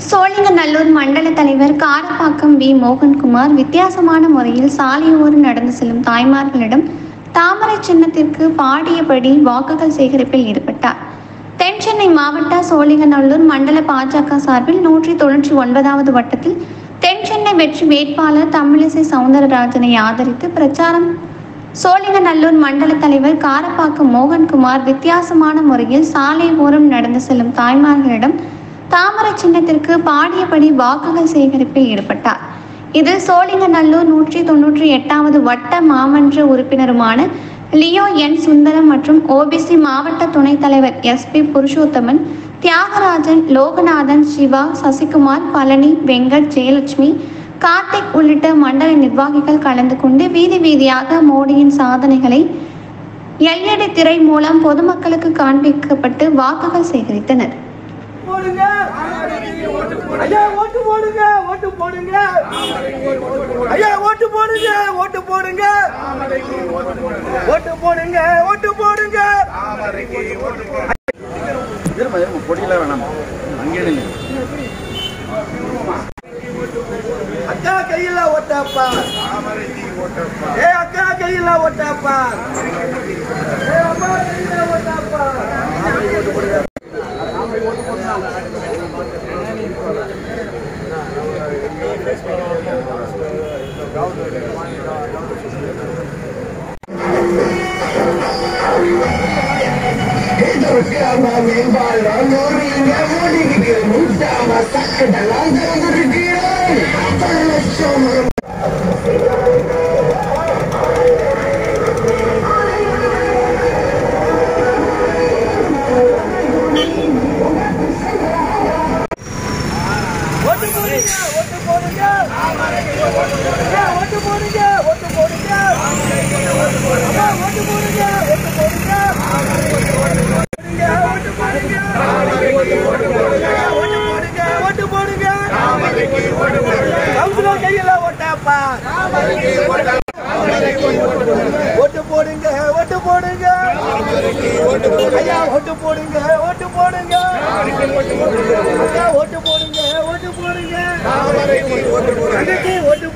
சோழிங்கநல்லூர் மண்டல தலைவர் காரப்பாக்கம் வி. மோகன்குமார் வித்தியாசமான முறையில் சாலையோடு நடந்து செல்லும் தாய்மார்களிடம் தாமரை சின்னத்திற்கு பாடியபடி வாக்குகள் சேகரிப்பில் ஈடுபட்டார். தென்சென்னை மாவட்ட சோழிங்கநல்லூர் மண்டல பாஜக சார்பில் 199வது வட்டத்தில் தென்சென்னை வெற்றி வேட்பாளர் தமிழிசை சவுந்தரராஜனை ஆதரித்து பிரச்சாரம். சோழிங்கநல்லூர் மண்டல தலைவர் காரப்பாக்கம் மோகன்குமார் வித்தியாசமான முறையில் சாலை ஓரம் நடந்து செல்லும் தாய்மார்களிடம் தாமரை சின்னத்திற்கு பாடியபடி வாக்குகள் சேகரிப்பில் ஈடுபட்டார். இதில் சோழிங்கநல்லூர் 198வது வட்ட மாமன்ற உறுப்பினருமான லியோ என். சுந்தரம் மற்றும் ஓபிசி மாவட்ட துணைத் தலைவர் எஸ்.பி. புருஷோத்தமன், தியாகராஜன், லோகநாதன், சிவா, சசிகுமார், பழனி, வெங்கட், ஜெயலட்சுமி, கார்த்திக் உள்ளிட்ட மண்டல நிர்வாகிகள் கலந்து கொண்டு வீதி வீதியாக மோடியின் சாதனைகளை LED திரை மூலம் பொதுமக்களுக்கு காண்பிக்கப்பட்டு வாக்குகள் சேகரித்தனர். ஐயா ஓட்டு போடுங்க, ஓட்டு போடுங்க. ஐயா ஓட்டு போடுங்க, ஓட்டு போடுங்க. ஓட்டு போடுங்க, ஓட்டு போடுங்க. பொடியில வேணாம், அங்கே அக்கா கையில ஓட்டப்பா, ஏ அக்கா கையில ஓட்டப்பா, ஏ அம்மா கையில ஓட்டப்பா. ஓட்டு போடுங்க, ஓட்டு போடுங்க. ஐயா ஓட்டு போடுங்க, ஓட்டு போடுங்க. ஐயா ஓட்டு போடுங்க, ஓட்டு போடுங்க. ஓட்டு